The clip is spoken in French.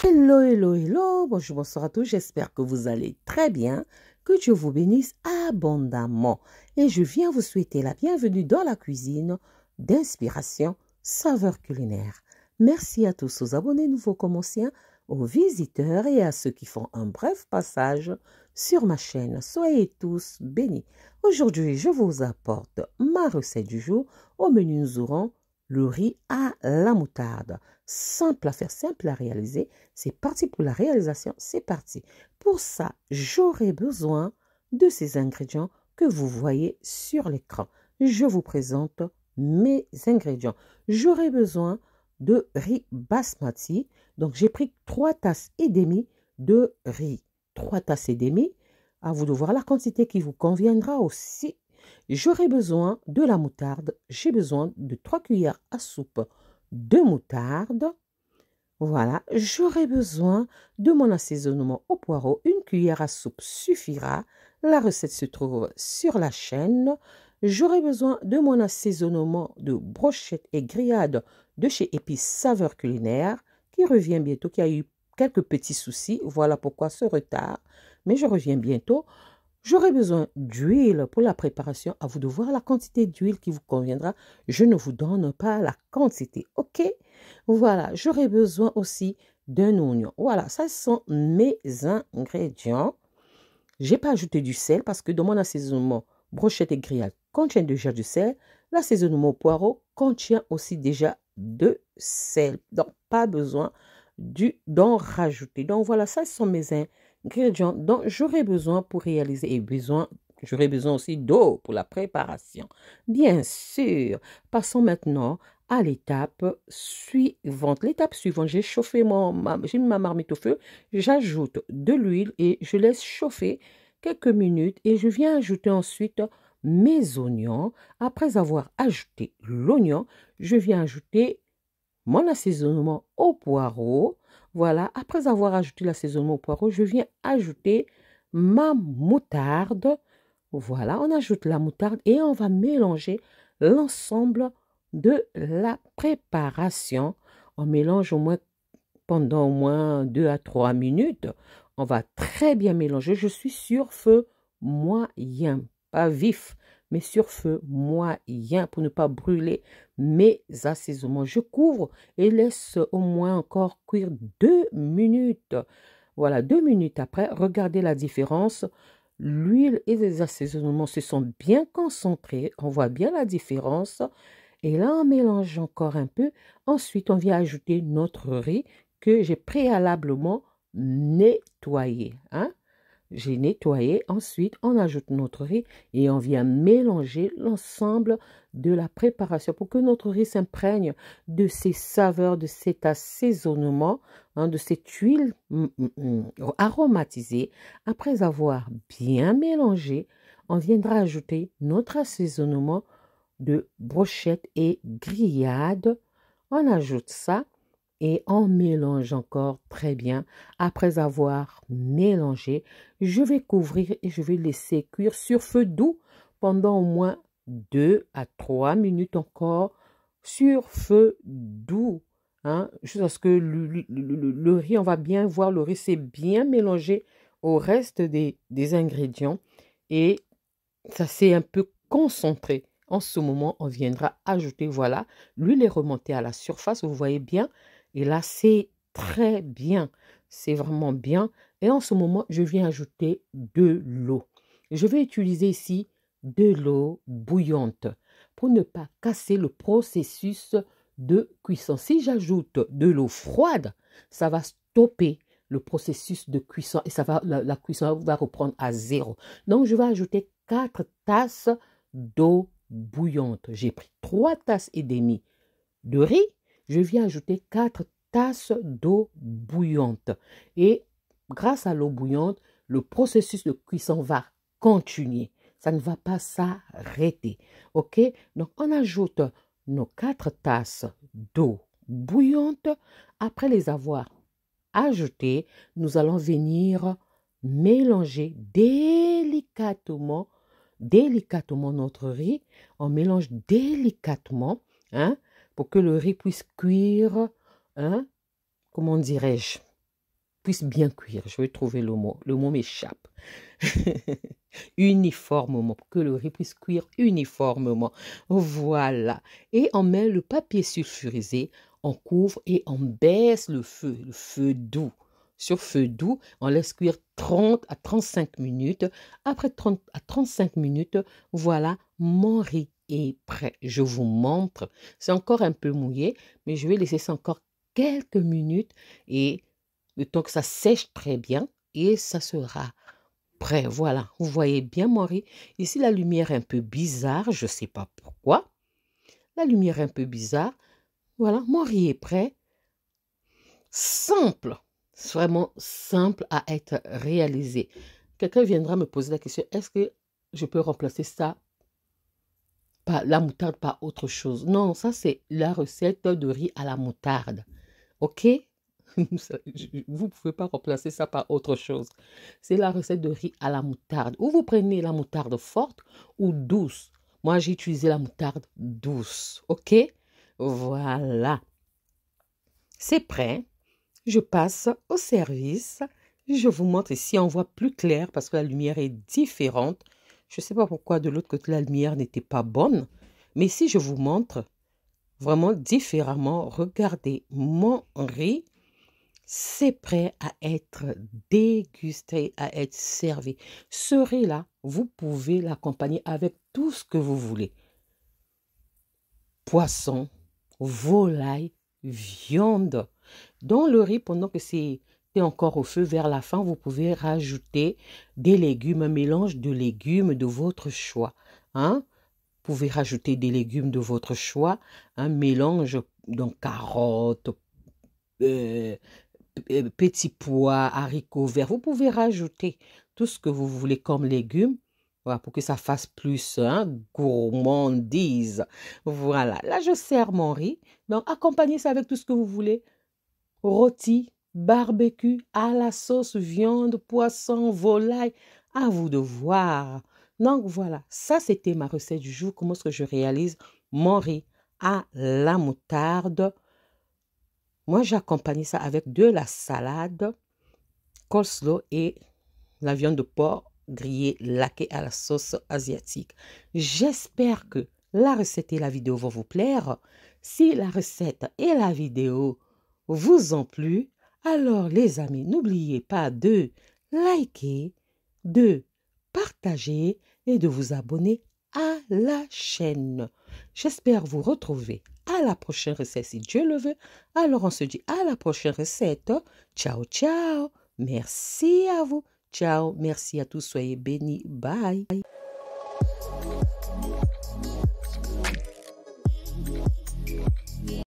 Hello, hello, hello, bonjour, bonsoir à tous, j'espère que vous allez très bien, que Dieu vous bénisse abondamment. Et je viens vous souhaiter la bienvenue dans la cuisine d'inspiration saveur culinaire. Merci à tous aux abonnés nouveaux comme anciens, aux visiteurs et à ceux qui font un bref passage sur ma chaîne. Soyez tous bénis. Aujourd'hui, je vous apporte ma recette du jour. Au menu, nous aurons le riz à la moutarde. Simple à faire, simple à réaliser. C'est parti pour la réalisation, c'est parti. Pour ça, j'aurai besoin de ces ingrédients que vous voyez sur l'écran. Je vous présente mes ingrédients. J'aurai besoin de riz basmati. Donc, j'ai pris 3 tasses et demie de riz. 3 tasses et demie. À vous de voir la quantité qui vous conviendra aussi. J'aurai besoin de la moutarde. J'ai besoin de 3 cuillères à soupe de moutarde. Voilà, j'aurai besoin de mon assaisonnement au poireau. 1 cuillère à soupe suffira. La recette se trouve sur la chaîne. J'aurai besoin de mon assaisonnement de brochettes et grillades de chez Épices Saveurs Culinaires qui revient bientôt, qui a eu quelques petits soucis. Voilà pourquoi ce retard. Mais je reviens bientôt. J'aurai besoin d'huile pour la préparation. À vous de voir la quantité d'huile qui vous conviendra. Je ne vous donne pas la quantité, ok? Voilà, j'aurai besoin aussi d'un oignon. Voilà, ça sont mes ingrédients. Je n'ai pas ajouté du sel parce que dans mon assaisonnement, brochette et grillade contient déjà du sel. L'assaisonnement au poireau contient aussi déjà de sel. Donc, pas besoin d'en rajouter. Donc, voilà, ça sont mes ingrédients dont j'aurai besoin pour réaliser. Et j'aurai besoin aussi d'eau pour la préparation. Bien sûr, passons maintenant à l'étape suivante. L'étape suivante, j'ai mis ma marmite au feu, j'ajoute de l'huile et je laisse chauffer quelques minutes et je viens ajouter ensuite mes oignons. Après avoir ajouté l'oignon, je viens ajouter mon assaisonnement au poireau. Voilà, après avoir ajouté l'assaisonnement au poireau, je viens ajouter ma moutarde. Voilà, on ajoute la moutarde et on va mélanger l'ensemble de la préparation. On mélange pendant au moins 2 à 3 minutes. On va très bien mélanger. Je suis sur feu moyen, pas vif, mais sur feu moyen pour ne pas brûler mes assaisonnements. Je couvre et laisse au moins encore cuire 2 minutes. Voilà, 2 minutes après, regardez la différence. L'huile et les assaisonnements se sont bien concentrés. On voit bien la différence. Et là, on mélange encore un peu. Ensuite, on vient ajouter notre riz que j'ai préalablement nettoyé. J'ai nettoyé. Ensuite, on ajoute notre riz et on vient mélanger l'ensemble de la préparation pour que notre riz s'imprègne de ces saveurs, de cet assaisonnement, de cette huile aromatisée. Après avoir bien mélangé, on viendra ajouter notre assaisonnement de brochettes et grillades. On ajoute ça et on mélange encore très bien. Après avoir mélangé, je vais couvrir et je vais laisser cuire sur feu doux pendant au moins 2 à 3 minutes encore sur feu doux. Jusqu'à ce que le riz, on va bien voir, le riz s'est bien mélangé au reste des ingrédients et ça s'est un peu concentré. En ce moment, on viendra ajouter, voilà, l'huile est remontée à la surface, vous voyez bien. Et là, c'est très bien. C'est vraiment bien. Et en ce moment, je viens ajouter de l'eau. Je vais utiliser ici de l'eau bouillante pour ne pas casser le processus de cuisson. Si j'ajoute de l'eau froide, ça va stopper le processus de cuisson et la cuisson va reprendre à 0. Donc, je vais ajouter 4 tasses d'eau bouillante. J'ai pris 3 tasses et demie de riz. Je viens ajouter 4 tasses d'eau bouillante. Et grâce à l'eau bouillante, le processus de cuisson va continuer. Ça ne va pas s'arrêter. OK? Donc, on ajoute nos 4 tasses d'eau bouillante. Après les avoir ajoutées, nous allons venir mélanger délicatement notre riz. On mélange délicatement, pour que le riz puisse cuire, comment dirais-je, puisse bien cuire. Je vais trouver le mot. Le mot m'échappe. Uniformément, pour que le riz puisse cuire uniformément. Voilà. Et on met le papier sulfurisé, on couvre et on baisse le feu doux. Sur feu doux, on laisse cuire 30 à 35 minutes. Après 30 à 35 minutes, voilà, mon riz est prêt. Je vous montre. C'est encore un peu mouillé, mais je vais laisser ça encore quelques minutes et le temps que ça sèche très bien et ça sera prêt. Voilà, vous voyez bien mon riz. Ici, la lumière est un peu bizarre, je ne sais pas pourquoi. La lumière est un peu bizarre. Voilà, mon riz est prêt. Simple, vraiment simple à être réalisé. Quelqu'un viendra me poser la question, est-ce que je peux remplacer ça par la moutarde par autre chose? Non, ça c'est la recette de riz à la moutarde. Ok? Vous ne pouvez pas remplacer ça par autre chose. C'est la recette de riz à la moutarde. Ou vous prenez la moutarde forte ou douce. Moi, j'ai utilisé la moutarde douce. Ok? Voilà. C'est prêt. Je passe au service. Je vous montre ici, on voit plus clair parce que la lumière est différente. Je ne sais pas pourquoi de l'autre côté, la lumière n'était pas bonne. Mais si je vous montre vraiment différemment, regardez mon riz. C'est prêt à être dégusté, à être servi. Ce riz-là, vous pouvez l'accompagner avec tout ce que vous voulez. Poisson, volaille, viande. Dans le riz, pendant que c'est encore au feu vers la fin, vous pouvez rajouter des légumes, un mélange de légumes de votre choix. Hein? Vous pouvez rajouter des légumes de votre choix, un mélange donc carottes, petits pois, haricots verts. Vous pouvez rajouter tout ce que vous voulez comme légumes. Voilà, pour que ça fasse plus gourmandise. Voilà, là je sers mon riz. Donc accompagnez ça avec tout ce que vous voulez. Rôti, barbecue, à la sauce, viande, poisson, volaille. À vous de voir. Donc voilà, ça c'était ma recette du jour. Comment est-ce que je réalise mon riz à la moutarde. Moi, j'ai accompagné ça avec de la salade, coleslaw et la viande de porc grillée laquée à la sauce asiatique. J'espère que la recette et la vidéo vont vous plaire. Si la recette et la vidéo vous ont plu, alors les amis, n'oubliez pas de liker, de partager et de vous abonner à la chaîne. J'espère vous retrouver à la prochaine recette si Dieu le veut. Alors on se dit à la prochaine recette. Ciao, ciao. Merci à vous. Ciao. Merci à tous. Soyez bénis. Bye.